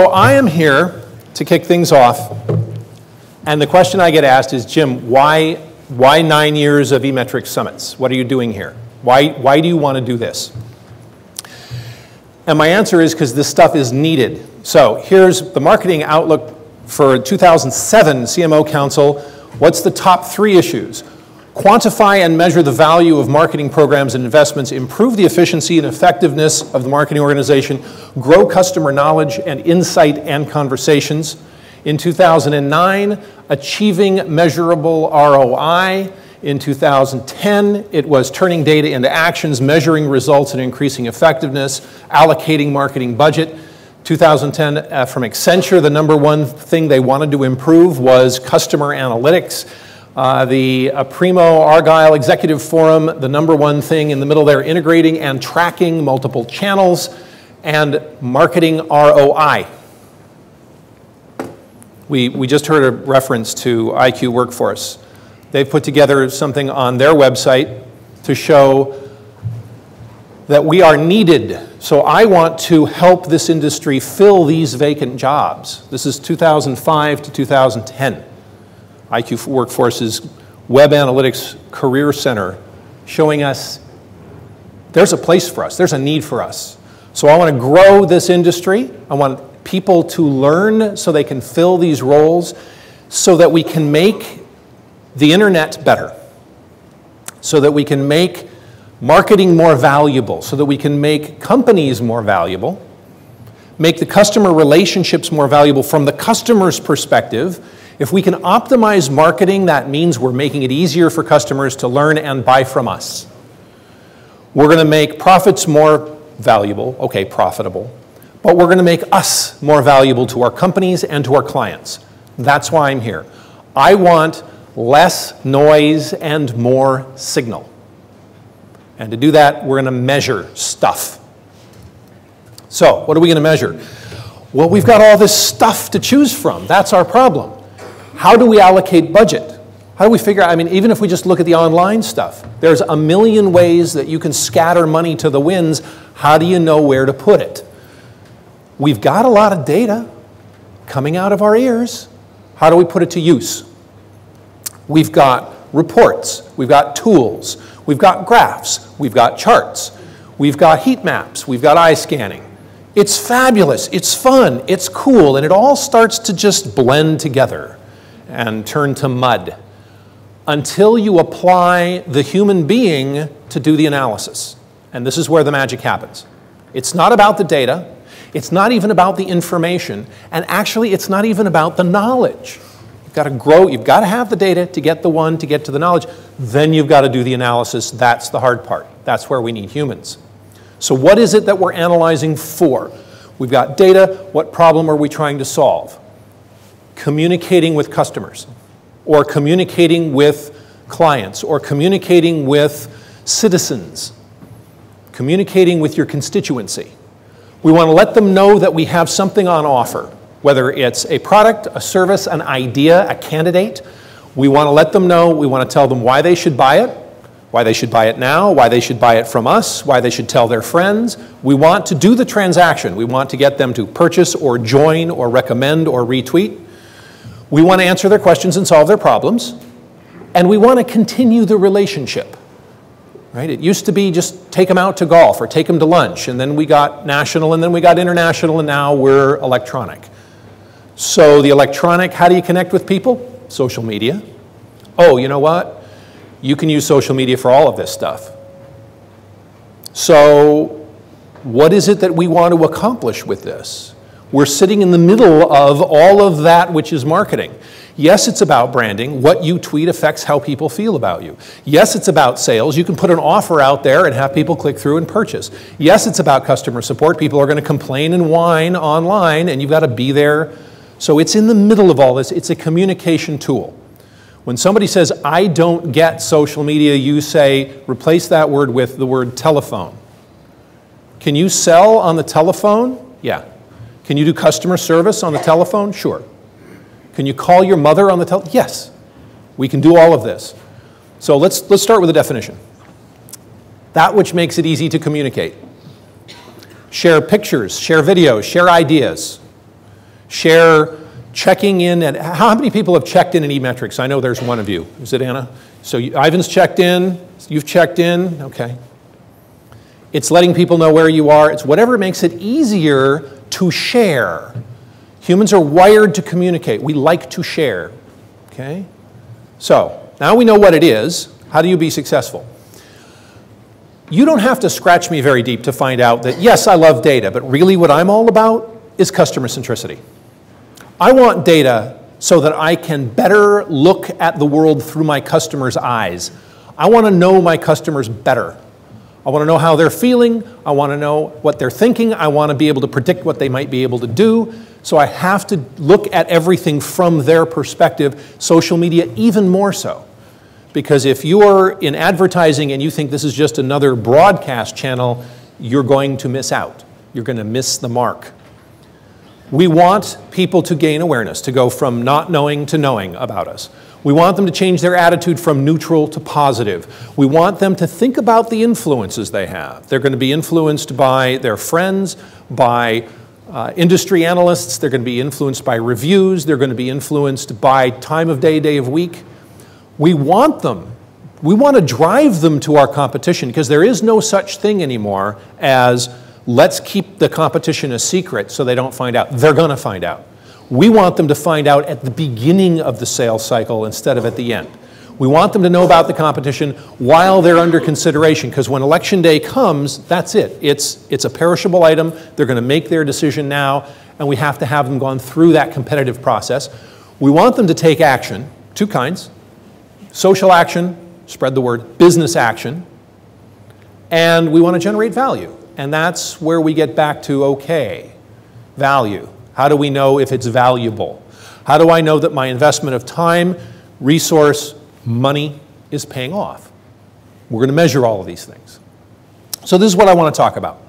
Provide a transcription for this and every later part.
So I am here to kick things off, and the question I get asked is, Jim, why 9 years of eMetrics summits? What are you doing here? Why do you want to do this? And my answer is because this stuff is needed. So here's the marketing outlook for 2007 CMO Council. What's the top 3 issues? Quantify and measure the value of marketing programs and investments, improve the efficiency and effectiveness of the marketing organization, grow customer knowledge and insight and conversations. In 2009, achieving measurable ROI. In 2010, it was turning data into actions, measuring results and increasing effectiveness, allocating marketing budget. 2010, from Accenture, the #1 thing they wanted to improve was customer analytics. The Primo Argyle Executive Forum, the #1 thing in the middle there, integrating and tracking multiple channels and marketing ROI. We just heard a reference to IQ Workforce. They've put together something on their website to show that we are needed. So I want to help this industry fill these vacant jobs. This is 2005 to 2010. IQ Workforce's Web Analytics Career Center showing us there's a place for us, there's a need for us. So I want to grow this industry. I want people to learn so they can fill these roles so that we can make the internet better, so that we can make marketing more valuable, so that we can make companies more valuable, make the customer relationships more valuable from the customer's perspective. If we can optimize marketing, that means we're making it easier for customers to learn and buy from us. We're going to make profits more valuable, okay, profitable, but we're going to make us more valuable to our companies and to our clients. That's why I'm here. I want less noise and more signal. And to do that, we're going to measure stuff. So, what are we going to measure? Well, we've got all this stuff to choose from. That's our problem. How do we allocate budget? How do we figure out, I mean, even if we just look at the online stuff, there's a million ways that you can scatter money to the winds. How do you know where to put it? We've got a lot of data coming out of our ears. How do we put it to use? We've got reports, we've got tools, we've got graphs, we've got charts, we've got heat maps, we've got eye scanning. It's fabulous, it's fun, it's cool, and it all starts to just blend together and turn to mud until you apply the human being to do the analysis. And this is where the magic happens. It's not about the data, it's not even about the information, and actually it's not even about the knowledge. You've got to grow, you've got to have the data to get to the knowledge, then you've got to do the analysis. That's the hard part. That's where we need humans. So what is it that we're analyzing for? We've got data, what problem are we trying to solve? Communicating with customers, or communicating with clients, or communicating with citizens, communicating with your constituency. We want to let them know that we have something on offer, whether it's a product, a service, an idea, a candidate. We want to let them know, we want to tell them why they should buy it, why they should buy it now, why they should buy it from us, why they should tell their friends. We want to do the transaction. We want to get them to purchase or join or recommend or retweet. We want to answer their questions and solve their problems. And we want to continue the relationship. Right? It used to be just take them out to golf or take them to lunch, and then we got national, and then we got international, and now we're electronic. So the electronic, how do you connect with people? Social media. Oh, you know what? You can use social media for all of this stuff. So what is it that we want to accomplish with this? We're sitting in the middle of all of that which is marketing. Yes, it's about branding. What you tweet affects how people feel about you. Yes, it's about sales. You can put an offer out there and have people click through and purchase. Yes, it's about customer support. People are going to complain and whine online, and you've got to be there. So it's in the middle of all this. It's a communication tool. When somebody says, I don't get social media, you say, replace that word with the word telephone. Can you sell on the telephone? Yeah. Can you do customer service on the telephone? Sure. Can you call your mother on the telephone? Yes. We can do all of this. So let's start with a definition. That which makes it easy to communicate. Share pictures, share videos, share ideas. Share checking in, and how many people have checked in eMetrics? I know there's one of you. Is it Anna? So Ivan's checked in, you've checked in, okay. It's letting people know where you are. It's whatever makes it easier to share. Humans are wired to communicate. We like to share, okay? So now we know what it is. How do you be successful? You don't have to scratch me very deep to find out that, yes, I love data, but really what I'm all about is customer centricity. I want data so that I can better look at the world through my customers' eyes. I want to know my customers better. I want to know how they're feeling. I want to know what they're thinking. I want to be able to predict what they might be able to do. So I have to look at everything from their perspective, social media even more so. Because if you're in advertising and you think this is just another broadcast channel, you're going to miss out. You're going to miss the mark. We want people to gain awareness, to go from not knowing to knowing about us. We want them to change their attitude from neutral to positive. We want them to think about the influences they have. They're going to be influenced by their friends, by industry analysts. They're going to be influenced by reviews. They're going to be influenced by time of day, day of week. We want them. We want to drive them to our competition because there is no such thing anymore as let's keep the competition a secret so they don't find out. They're going to find out. We want them to find out at the beginning of the sales cycle instead of at the end. We want them to know about the competition while they're under consideration because when election day comes, that's it. It's a perishable item. They're going to make their decision now, and we have to have them gone through that competitive process. We want them to take action, two kinds. Social action, spread the word, business action, and we want to generate value. And that's where we get back to, okay, value. How do we know if it's valuable? How do I know that my investment of time, resource, money is paying off? We're going to measure all of these things. So this is what I want to talk about.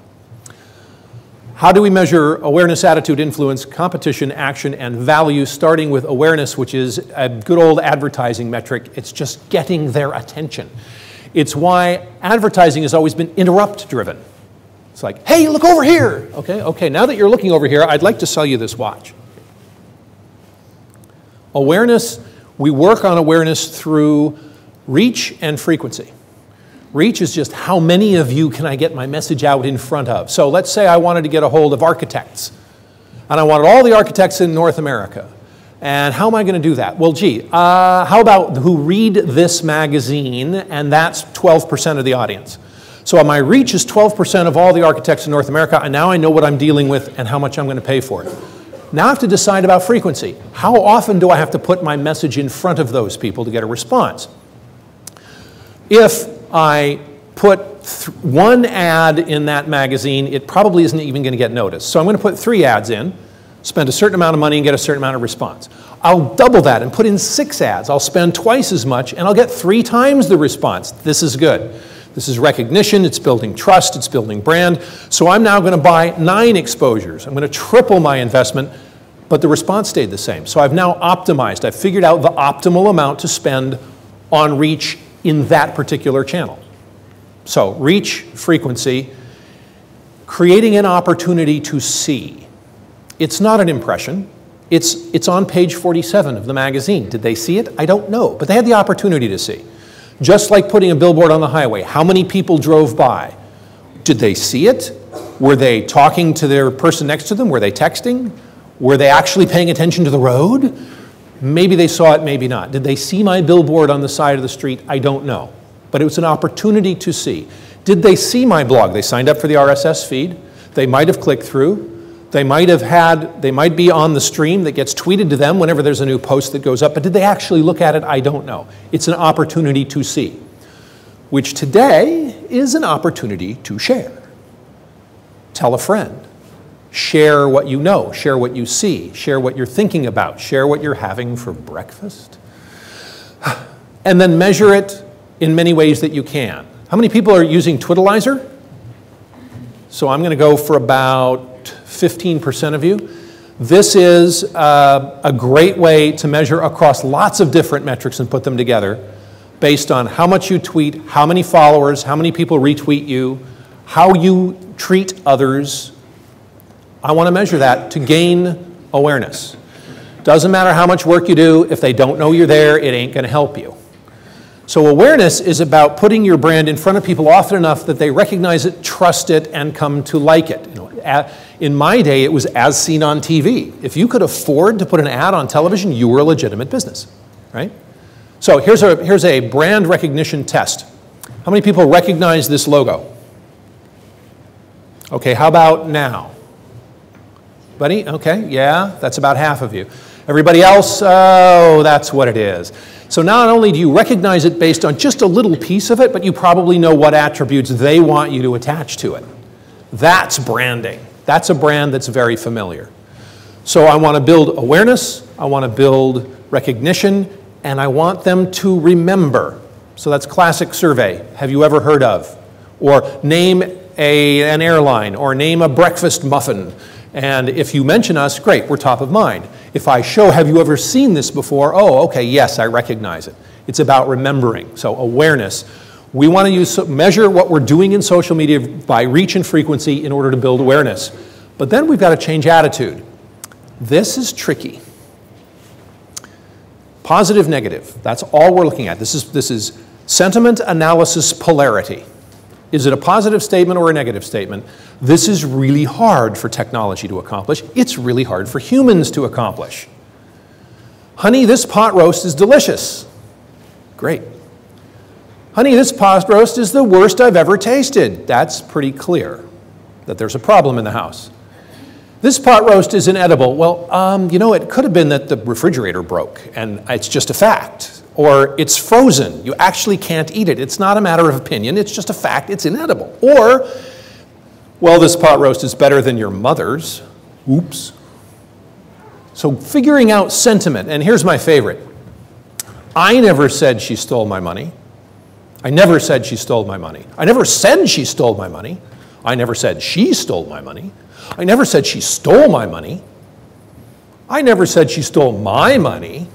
How do we measure awareness, attitude, influence, competition, action, and value, starting with awareness, which is a good old advertising metric. It's just getting their attention. It's why advertising has always been interrupt-driven. It's like, hey, look over here. Okay, now that you're looking over here, I'd like to sell you this watch. Awareness, we work on awareness through reach and frequency. Reach is just how many of you can I get my message out in front of. So let's say I wanted to get a hold of architects, and I wanted all the architects in North America. And how am I going to do that? Well, gee, how about who read this magazine, and that's 12% of the audience. So my reach is 12% of all the architects in North America, and now I know what I'm dealing with and how much I'm going to pay for it. Now I have to decide about frequency. How often do I have to put my message in front of those people to get a response? If I put one ad in that magazine, it probably isn't even going to get noticed. So I'm going to put 3 ads in, spend a certain amount of money and get a certain amount of response. I'll double that and put in 6 ads. I'll spend twice as much and I'll get 3 times the response. This is good. This is recognition, it's building trust, it's building brand. So I'm now going to buy 9 exposures. I'm going to triple my investment, but the response stayed the same. So I've now optimized. I've figured out the optimal amount to spend on reach in that particular channel. So reach, frequency, creating an opportunity to see. It's not an impression. It's on page 47 of the magazine. Did they see it? I don't know, but they had the opportunity to see. Just like putting a billboard on the highway. How many people drove by? Did they see it? Were they talking to their person next to them? Were they texting? Were they actually paying attention to the road? Maybe they saw it, maybe not. Did they see my billboard on the side of the street? I don't know. But it was an opportunity to see. Did they see my blog? They signed up for the RSS feed. They might have clicked through. They might be on the stream that gets tweeted to them whenever there's a new post that goes up. But did they actually look at it? I don't know. It's an opportunity to see, which today is an opportunity to share. Tell a friend. Share what you know, share what you see, share what you're thinking about, share what you're having for breakfast. And then measure it in many ways that you can. How many people are using Twitalizer? So I'm going to go for about 15% of you. This is a great way to measure across lots of different metrics and put them together based on how much you tweet, how many followers, how many people retweet you, how you treat others. I want to measure that to gain Awareness. Doesn't matter how much work you do, if they don't know you're there, it ain't going to help you. So awareness is about putting your brand in front of people often enough that they recognize it, trust it, and come to like it. You know, in my day, it was as seen on TV. If you could afford to put an ad on television, you were a legitimate business, right? So here's a brand recognition test. How many people recognize this logo? Okay, how about now? Buddy? Okay, yeah, that's about half of you. Everybody else? Oh, that's what it is. So not only do you recognize it based on just a little piece of it, but you probably know what attributes they want you to attach to it. That's branding. That's a brand that's very familiar. So I want to build awareness, I want to build recognition, and I want them to remember. So that's classic survey. Have you ever heard of? Or name an airline, or name a breakfast muffin. And if you mention us, great, we're top of mind. If I show, have you ever seen this before? Oh, okay, yes, I recognize it. It's about remembering, so awareness. We want to measure what we're doing in social media by reach and frequency in order to build awareness. But then we've got to change attitude. This is tricky. Positive, negative, that's all we're looking at. This is sentiment, analysis, polarity. Is it a positive statement or a negative statement? This is really hard for technology to accomplish. It's really hard for humans to accomplish. Honey, this pot roast is delicious. Great. Honey, this pot roast is the worst I've ever tasted. That's pretty clear that there's a problem in the house. This pot roast is inedible. Well, you know, it could have been that the refrigerator broke, and it's just a fact. Or it's frozen. You actually can't eat it. It's not a matter of opinion. It's just a fact. It's inedible. Or, well, this pot roast is better than your mother's. Oops. So figuring out sentiment, and here's my favorite. I never said she stole my money. I never said she stole my money. I never said she stole my money. I never said she stole my money. I never said she stole my money. I never said she stole my money.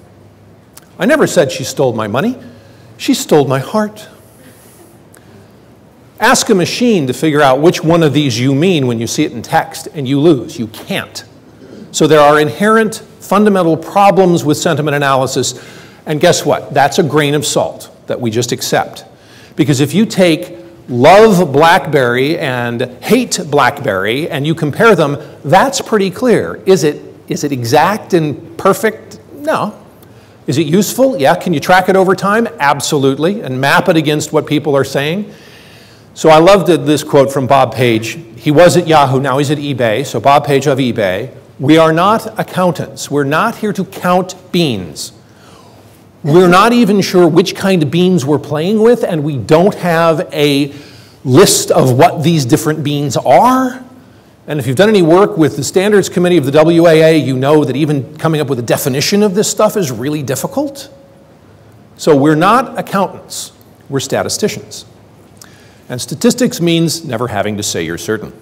I never said she stole my money. She stole my heart. Ask a machine to figure out which one of these you mean when you see it in text, and you lose. You can't. So there are inherent fundamental problems with sentiment analysis, and guess what? That's a grain of salt that we just accept. Because if you take love BlackBerry and hate BlackBerry and you compare them, that's pretty clear. Is it exact and perfect? No. Is it useful? Yeah. Can you track it over time? Absolutely. And map it against what people are saying. So I loved this quote from Bob Page. He was at Yahoo, now he's at eBay. So Bob Page of eBay. We are not accountants. We're not here to count beans. We're not even sure which kind of beans we're playing with, and we don't have a list of what these different beans are. And if you've done any work with the Standards Committee of the WAA, you know that even coming up with a definition of this stuff is really difficult. So we're not accountants, we're statisticians. And statistics means never having to say you're certain.